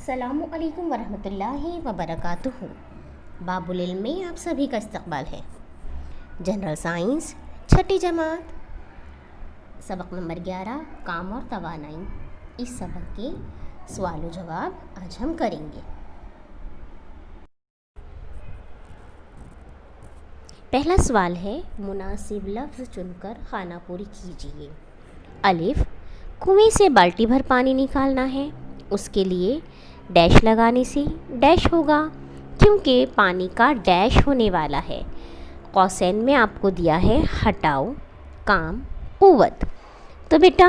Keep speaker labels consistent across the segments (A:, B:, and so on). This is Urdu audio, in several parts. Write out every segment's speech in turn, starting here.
A: السلام علیکم ورحمۃ اللہ وبرکاتہ۔ بابل علم میں آپ سبھی کا استقبال ہے۔ جنرل سائنس چھٹی جماعت، سبق نمبر 11 کام اور توانائی۔ اس سبق کے سوال و جواب آج ہم کریں گے۔ پہلا سوال ہے، مناسب لفظ چن کر خانہ پوری کیجیے۔ الف، کنویں سے بالٹی بھر پانی نکالنا ہے، اس کے لیے ڈیش لگانے سے ڈیش ہوگا کیونکہ پانی کا ڈیش ہونے والا ہے۔ قوسین میں آپ کو دیا ہے ہٹاؤ، کام، قوت۔ تو بیٹا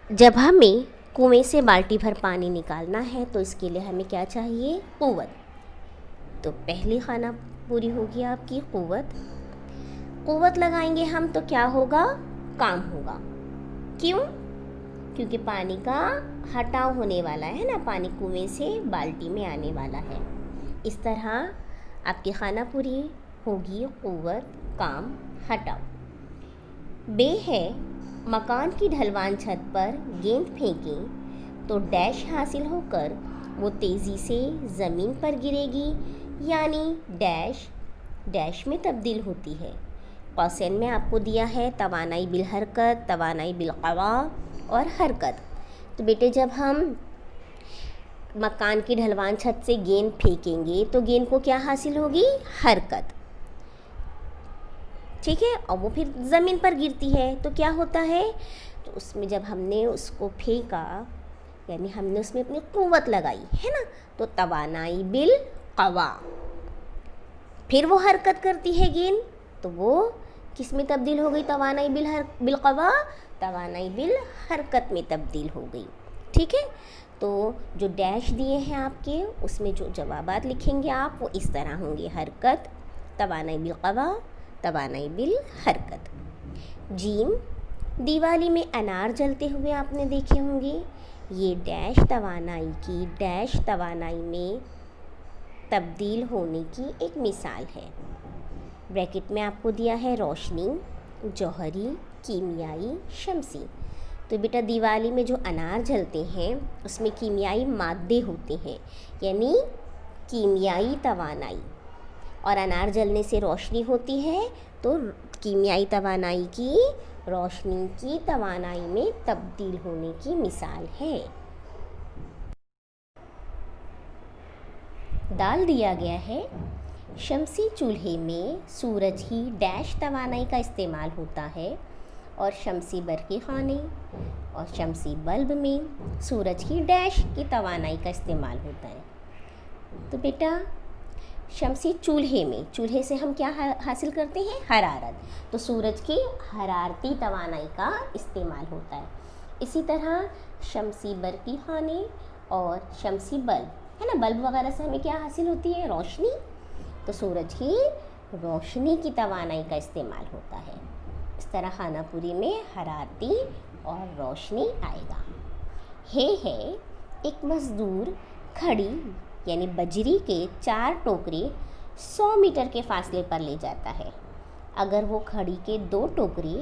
A: جب ہمیں کنویں سے بالٹی بھر پانی نکالنا ہے تو اس کے لیے ہمیں کیا چاہیے؟ قوت۔ تو پہلی خانہ پوری ہوگی آپ کی قوت۔ قوت لگائیں گے ہم تو کیا ہوگا؟ کام ہوگا۔ کیوں؟ کیونکہ پانی کا ہٹاؤ ہونے والا ہے نا، پانی کنویں سے بالٹی میں آنے والا ہے۔ اس طرح آپ کی خانہ پوری ہوگی قوت، کام، ہٹاؤ۔ بے ہے، مکان کی ڈھلوان چھت پر گیند پھینکیں تو ڈیش حاصل ہو کر وہ تیزی سے زمین پر گرے گی، یعنی ڈیش ڈیش میں تبدیل ہوتی ہے۔ قوسین میں آپ کو دیا ہے توانائی بالحرکت، توانائی بالقوا اور حرکت۔ تو بیٹے جب ہم مکان کی ڈھلوان چھت سے گیند پھینکیں گے تو گیند کو کیا حاصل ہوگی؟ حرکت، ٹھیک ہے، اور وہ پھر زمین پر گرتی ہے تو کیا ہوتا ہے؟ تو اس میں جب ہم نے اس کو پھینکا یعنی ہم نے اس میں اپنی قوت لگائی ہے نا، تو توانائی بالقوا، پھر وہ حرکت کرتی ہے گیند تو وہ کس میں تبدیل ہو گئی؟ توانائی بالقوا، توانائی بالحرکت میں تبدیل ہو گئی، ٹھیک ہے۔ تو جو ڈیش دیے ہیں آپ کے اس میں جو جوابات لکھیں گے آپ وہ اس طرح ہوں گے: حرکت، توانائی بالقوا، توانائی بالحرکت۔ جیم، دیوالی میں انار جلتے ہوئے آپ نے دیکھے ہوں گے، یہ ڈیش توانائی کی ڈیش توانائی میں تبدیل ہونے کی ایک مثال ہے۔ بریکٹ میں آپ کو دیا ہے روشنی، جوہری، کیمیائی، شمسی۔ تو بیٹا دیوالی میں جو انار جلتے ہیں اس میں کیمیائی مادے ہوتے ہیں، یعنی کیمیائی توانائی، اور انار جلنے سے روشنی ہوتی ہے تو کیمیائی توانائی کی روشنی کی توانائی میں تبدیل ہونے کی مثال ہے۔ دال دیا گیا ہے، شمسی چولہے میں سورج کی ڈیش توانائی کا استعمال ہوتا ہے اور شمسی برقی خانے اور شمسی بلب میں سورج کی ڈیش کی توانائی کا استعمال ہوتا ہے۔ تو بیٹا شمسی چولہے میں، چولہے سے ہم کیا حاصل کرتے ہیں؟ حرارت، تو سورج کی حرارتی توانائی کا استعمال ہوتا ہے۔ اسی طرح شمسی برقی خانے اور شمسی بلب ہے نا، بلب وغیرہ سے ہمیں کیا حاصل ہوتی ہے؟ روشنی، تو سورج کی روشنی کی توانائی کا استعمال ہوتا ہے۔ اس طرح خانہ پوری میں حرارتی اور روشنی آئے گا۔ ہے، ایک مزدور کھڑی یعنی بجری کے 4 ٹوکرے 100 میٹر کے فاصلے پر لے جاتا ہے۔ اگر وہ کھڑی کے 2 ٹوکرے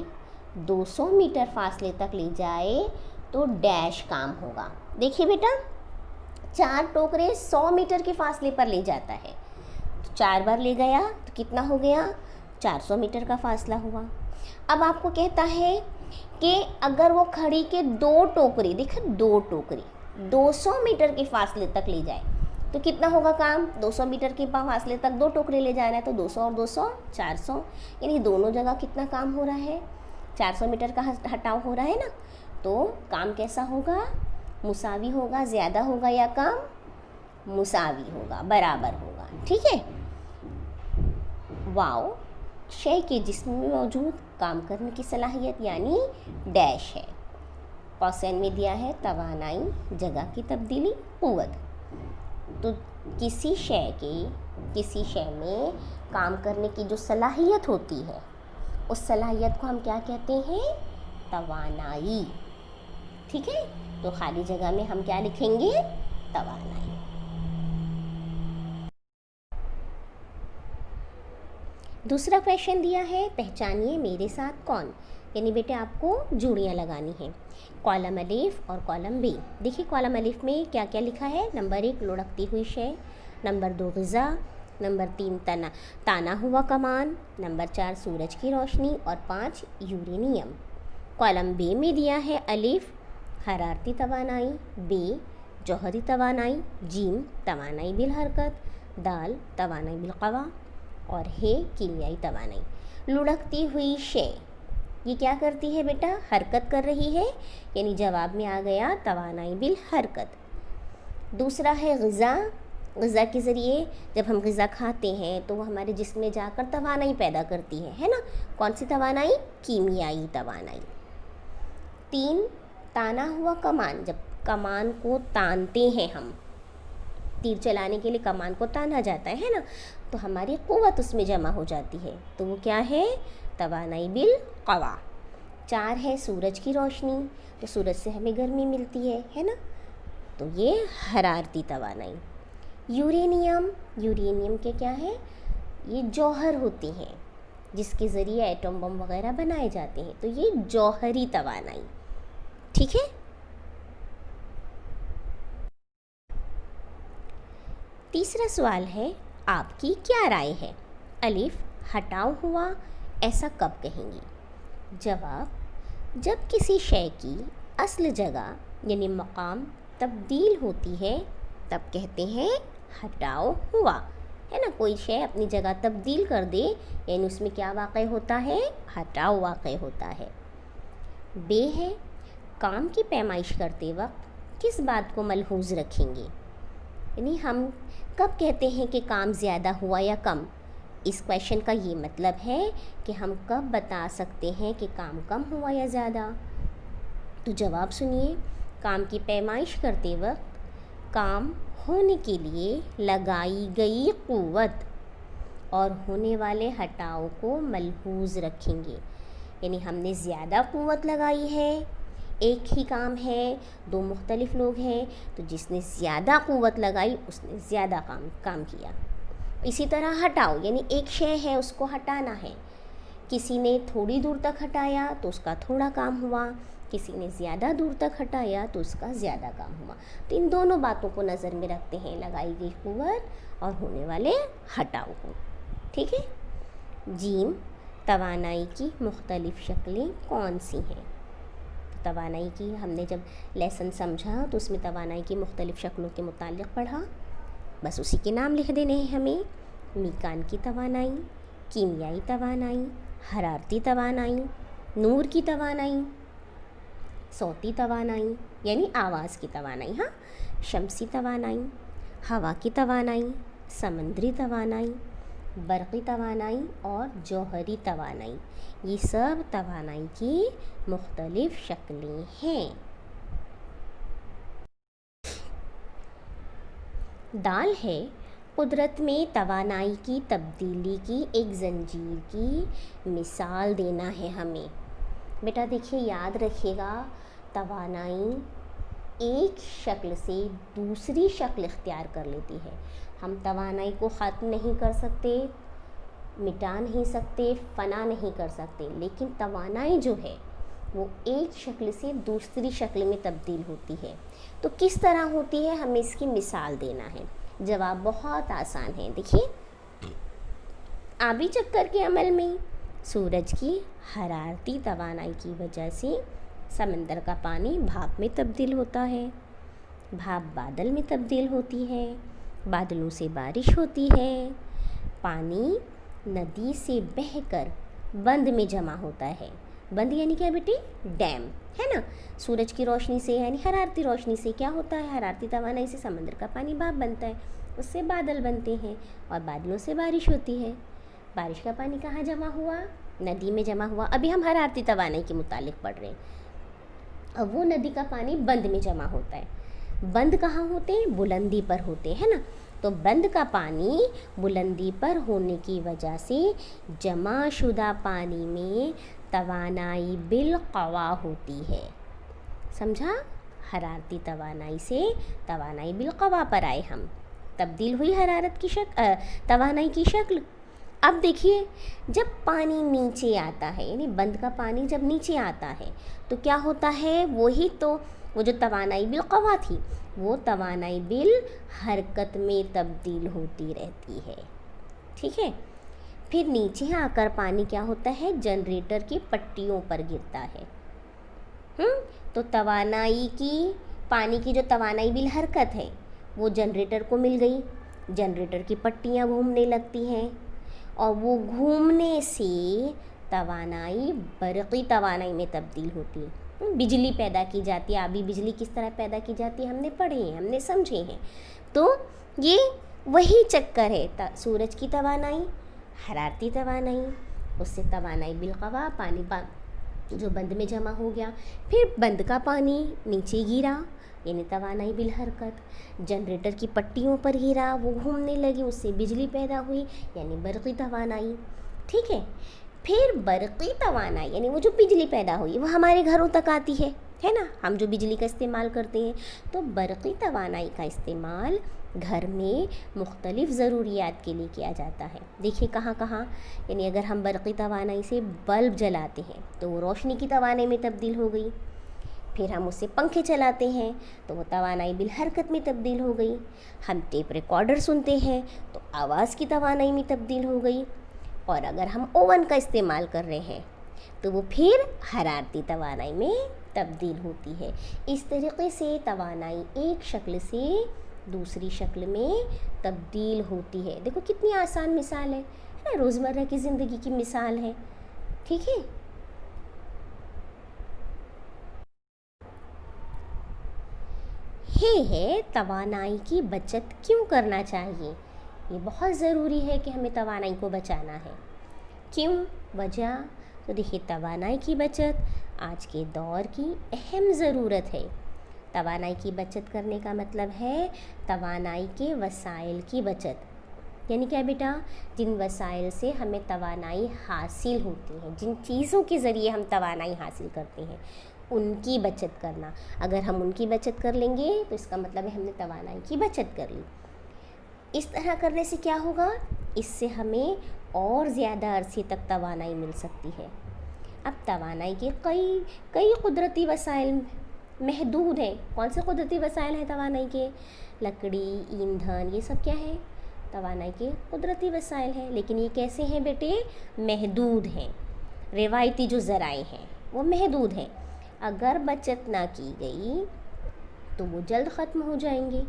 A: 200 میٹر فاصلے تک لے جائے تو ڈیش کام ہوگا۔ دیکھیے بیٹا 4 ٹوکرے 100 میٹر کے فاصلے پر لے جاتا ہے، تو 4 بار لے گیا تو کتنا ہو گیا؟ 400 میٹر کا فاصلہ ہوا۔ اب آپ کو کہتا ہے کہ اگر وہ کھڑی کے 2 ٹوکرے، دیکھیں 2 ٹوکرے 200 میٹر کے فاصلے تک لے جائے تو کتنا ہوگا کام؟ 200 میٹر کے فاصلے تک 2 ٹوکرے لے جانا ہے تو 200 اور 200 400، یعنی دونوں جگہ کتنا کام ہو رہا ہے؟ 400 میٹر کا ہٹاؤ ہو رہا ہے نا، تو کام کیسا ہوگا؟ مساوی ہوگا، زیادہ ہوگا یا کم؟ مساوی ہوگا، برابر ہوگا، ٹھیک ہے۔ واو، شے کے جسم میں موجود کام کرنے کی صلاحیت یعنی ڈیش ہے۔ قوسین میں دیا ہے توانائی، جگہ کی تبدیلی، قوت۔ تو کسی شے میں کام کرنے کی جو صلاحیت ہوتی ہے اس صلاحیت کو ہم کیا کہتے ہیں؟ توانائی، ٹھیک ہے۔ تو خالی جگہ میں ہم کیا لکھیں گے؟ توانائی۔ دوسرا کویشچن دیا ہے، پہچانیے میرے ساتھ کون؟ یعنی بیٹے آپ کو جوڑیاں لگانی ہیں، کالم الف اور کالم بی۔ دیکھیے کالم الف میں کیا کیا لکھا ہے، نمبر 1 لڑکتی ہوئی شے، نمبر 2 غذا، نمبر 3 تانا ہوا کمان، نمبر 4 سورج کی روشنی اور 5 یورینیم۔ کالم بی میں دیا ہے الف حرارتی توانائی، بی جوہری توانائی، جیم توانائی بالحرکت، دال توانائی بالقوا اور ہے کیمیائی توانائی۔ لڑکتی ہوئی شے یہ کیا کرتی ہے بیٹا، حرکت کر رہی ہے، یعنی جواب میں آ گیا توانائی بالحرکت۔ دوسرا ہے غذا، غذا کے ذریعے جب ہم غذا کھاتے ہیں تو وہ ہمارے جسم میں جا کر توانائی پیدا کرتی ہے نا، کون سی توانائی، کیمیائی توانائی۔ 3 تانا ہوا کمان، جب کمان کو تانتے ہیں ہم، تیر چلانے کے لیے کمان کو تانا جاتا ہے نا، تو ہماری قوت اس میں جمع ہو جاتی ہے، تو وہ کیا ہے، توانائی بالقوا۔ 4 ہے سورج کی روشنی، تو سورج سے ہمیں گرمی ملتی ہے نا، تو یہ حرارتی توانائی۔ یورینیم، یورینیم کے کیا ہے، یہ جوہر ہوتی ہیں جس کے ذریعے ایٹم بم وغیرہ بنائے جاتے ہیں، تو یہ جوہری توانائی، ٹھیک ہے۔ تیسرا سوال ہے، آپ کی کیا رائے ہے، الف ہٹاؤ ہوا ایسا کب کہیں گی؟ جواب، جب کسی شے کی اصل جگہ یعنی مقام تبدیل ہوتی ہے تب کہتے ہیں ہٹاؤ ہوا، ہے نا، کوئی شے اپنی جگہ تبدیل کر دے یعنی اس میں کیا واقع ہوتا ہے، ہٹاؤ واقع ہوتا ہے۔ بے ہے، کام کی پیمائش کرتے وقت کس بات کو ملحوظ رکھیں گے، یعنی ہم کب کہتے ہیں کہ کام زیادہ ہوا یا کم، اس کویشچن کا یہ مطلب ہے کہ ہم کب بتا سکتے ہیں کہ کام کم ہوا یا زیادہ۔ تو جواب سنیے، کام کی پیمائش کرتے وقت کام ہونے کے لیے لگائی گئی قوت اور ہونے والے ہٹاؤ کو ملحوظ رکھیں گے، یعنی ہم نے زیادہ قوت لگائی ہے، ایک ہی کام ہے، 2 مختلف لوگ ہیں، تو جس نے زیادہ قوت لگائی اس نے زیادہ کام کیا۔ اسی طرح ہٹاؤ، یعنی ایک شے ہے اس کو ہٹانا ہے، کسی نے تھوڑی دور تک ہٹایا تو اس کا تھوڑا کام ہوا، کسی نے زیادہ دور تک ہٹایا تو اس کا زیادہ کام ہوا، تو ان دونوں باتوں کو نظر میں رکھتے ہیں، لگائی گئی قوت اور ہونے والے ہٹاؤ کو، ٹھیک ہے۔ جیم، توانائی کی مختلف شکلیں کون سی ہیں؟ توانائی کی ہم نے جب لیسن سمجھا تو اس میں توانائی کی مختلف شکلوں کے متعلق پڑھا، بس اسی کے نام لکھ دینے ہیں ہمیں، میکان کی توانائی، کیمیائی توانائی، حرارتی توانائی، نور کی توانائی، صوتی توانائی یعنی آواز کی توانائی، ہاں، شمسی توانائی، ہوا کی توانائی، سمندری توانائی، برقی توانائی اور جوہری توانائی، یہ سب توانائی کی مختلف شکلیں ہیں۔ دال ہے، قدرت میں توانائی کی تبدیلی کی ایک زنجیر کی مثال دینا ہے ہمیں۔ بیٹا دیکھیے یاد رکھیے گا، توانائی ایک شکل سے دوسری شکل اختیار کر لیتی ہے، ہم توانائی کو ختم نہیں کر سکتے، مٹا نہیں سکتے، فنا نہیں کر سکتے، لیکن توانائی جو ہے وہ ایک شکل سے دوسری شکل میں تبدیل ہوتی ہے۔ تو کس طرح ہوتی ہے، ہمیں اس کی مثال دینا ہے۔ جواب بہت آسان ہے، دیکھیے، آبی چکر کے عمل میں سورج کی حرارتی توانائی کی وجہ سے سمندر کا پانی بھاپ میں تبدیل ہوتا ہے، بھاپ بادل میں تبدیل ہوتی ہے، بادلوں سے بارش ہوتی ہے، پانی ندی سے بہہ کر بند میں جمع ہوتا ہے، بند یعنی کیا بیٹی، ڈیم، ہے نا، سورج کی روشنی سے یعنی حرارتی روشنی سے کیا ہوتا ہے، حرارتی توانائی سے سمندر کا پانی بھاپ بنتا ہے، اس سے بادل بنتے ہیں اور بادلوں سے بارش ہوتی ہے، بارش کا پانی کہاں جمع ہوا، ندی میں جمع ہوا، ابھی ہم حرارتی توانائی کے متعلق پڑھ رہے ہیں، اب وہ ندی کا پانی بند میں جمع ہوتا ہے، بند کہاں ہوتے ہیں، بلندی پر ہوتے ہیں نا، تو بند کا پانی بلندی پر ہونے کی وجہ سے جمع شدہ پانی میں توانائی بالقوا ہوتی ہے، سمجھا، حرارتی توانائی سے توانائی بالقوا پر آئے ہم، تبدیل ہوئی حرارت کی توانائی کی شکل، اب دیکھیے جب پانی نیچے آتا ہے یعنی بند کا پانی جب نیچے آتا ہے تو کیا ہوتا ہے، وہی تو وہ جو توانائی بالقوا تھی وہ توانائی بالحرکت میں تبدیل ہوتی رہتی ہے، ٹھیک ہے۔ پھر نیچے آ کر پانی کیا ہوتا ہے، جنریٹر کی پٹیوں پر گرتا ہے۔ تو توانائی کی، پانی کی جو توانائی بالحرکت ہے وہ جنریٹر کو مل گئی، جنریٹر کی پٹیاں گھومنے لگتی ہیں اور وہ گھومنے سے توانائی برقی توانائی میں تبدیل ہوتی ہے، بجلی پیدا کی جاتی ہے۔ ابھی بجلی کس طرح پیدا کی جاتی ہے ہم نے پڑھے ہیں، ہم نے سمجھے ہیں۔ تو یہ وہی چکر ہے، سورج کی توانائی، حرارتی توانائی، اس سے توانائی بالقوا، پانی جو بند میں جمع ہو گیا، پھر بند کا پانی نیچے گرا یعنی توانائی بالحرکت، جنریٹر کی پٹیوں پر گرا، وہ گھومنے لگی، اس سے بجلی پیدا ہوئی یعنی برقی توانائی، ٹھیک ہے۔ پھر برقی توانائی یعنی وہ جو بجلی پیدا ہوئی وہ ہمارے گھروں تک آتی ہے نا، ہم جو بجلی کا استعمال کرتے ہیں۔ تو برقی توانائی کا استعمال گھر میں مختلف ضروریات کے لیے کیا جاتا ہے۔ دیکھیے کہاں کہاں، یعنی اگر ہم برقی توانائی سے بلب جلاتے ہیں تو وہ روشنی کی توانائی میں تبدیل ہو گئی، پھر ہم اس سے پنکھے چلاتے ہیں تو وہ توانائی بالحرکت میں تبدیل ہو گئی، ہم ٹیپ ریکارڈر سنتے ہیں تو آواز کی توانائی میں تبدیل ہو گئی، اور اگر ہم اوون کا استعمال کر رہے ہیں تو وہ پھر حرارتی توانائی میں تبدیل ہوتی ہے۔ اس طریقے سے توانائی ایک شکل سے دوسری شکل میں تبدیل ہوتی ہے۔ دیکھو کتنی آسان مثال ہے نا، روزمرہ کی زندگی کی مثال ہے، ٹھیک ہے۔ ہے توانائی کی بچت کیوں کرنا چاہیے؟ یہ بہت ضروری ہے کہ ہمیں توانائی کو بچانا ہے۔ کیوں؟ وجہ تو دیکھیے، توانائی کی بچت آج کے دور کی اہم ضرورت ہے۔ توانائی کی بچت کرنے کا مطلب ہے توانائی کے وسائل کی بچت، یعنی کیا بیٹا، جن وسائل سے ہمیں توانائی حاصل ہوتی ہے، جن چیزوں کے ذریعے ہم توانائی حاصل کرتے ہیں ان کی بچت کرنا۔ اگر ہم ان کی بچت کر لیں گے تو اس کا مطلب ہے ہم نے توانائی کی بچت کر لی۔ اس طرح کرنے سے کیا ہوگا، اس سے ہمیں اور زیادہ عرصے تک توانائی مل سکتی ہے۔ اب توانائی کے کئی قدرتی وسائل محدود ہیں۔ کون سے قدرتی وسائل ہیں توانائی کے؟ لکڑی، ایندھن، یہ سب کیا ہے، توانائی کے قدرتی وسائل ہیں، لیکن یہ کیسے ہیں بیٹے، محدود ہیں۔ روایتی جو ذرائع ہیں وہ محدود ہیں، اگر بچت نہ کی گئی تو وہ جلد ختم ہو جائیں گے۔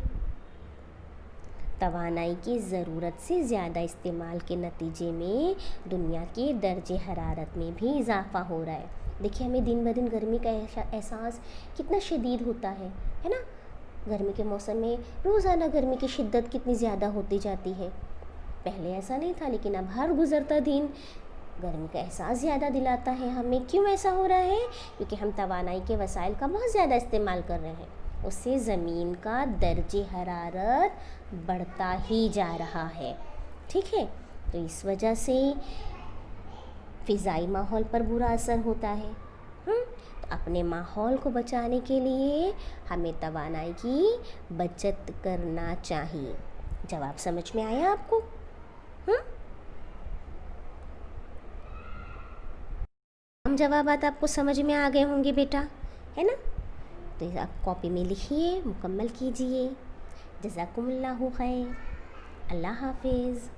A: توانائی کی ضرورت سے زیادہ استعمال کے نتیجے میں دنیا کے درجہ حرارت میں بھی اضافہ ہو رہا ہے۔ دیکھیے ہمیں دن بدن گرمی کا احساس کتنا شدید ہوتا ہے نا، گرمی کے موسم میں روزانہ گرمی کی شدت کتنی زیادہ ہوتی جاتی ہے۔ پہلے ایسا نہیں تھا، لیکن اب ہر گزرتا دن گرمی کا احساس زیادہ دلاتا ہے ہمیں۔ کیوں ایسا ہو رہا ہے؟ کیونکہ ہم توانائی کے وسائل کا بہت زیادہ استعمال کر رہے ہیں، اس سے زمین کا درجہ حرارت بڑھتا ہی جا رہا ہے، ٹھیک ہے۔ تو اس وجہ سے فضائی ماحول پر برا اثر ہوتا ہے۔ تو اپنے ماحول کو بچانے کے لیے ہمیں توانائی کی بچت کرنا چاہیے۔ جواب سمجھ میں آیا آپ کو؟ ہم جوابات آپ کو سمجھ میں آ گئے ہوں گے بیٹا، ہے نا؟ تو آپ کاپی میں لکھیے، مکمل کیجئے۔ جزاکم اللہ خیر، اللہ حافظ۔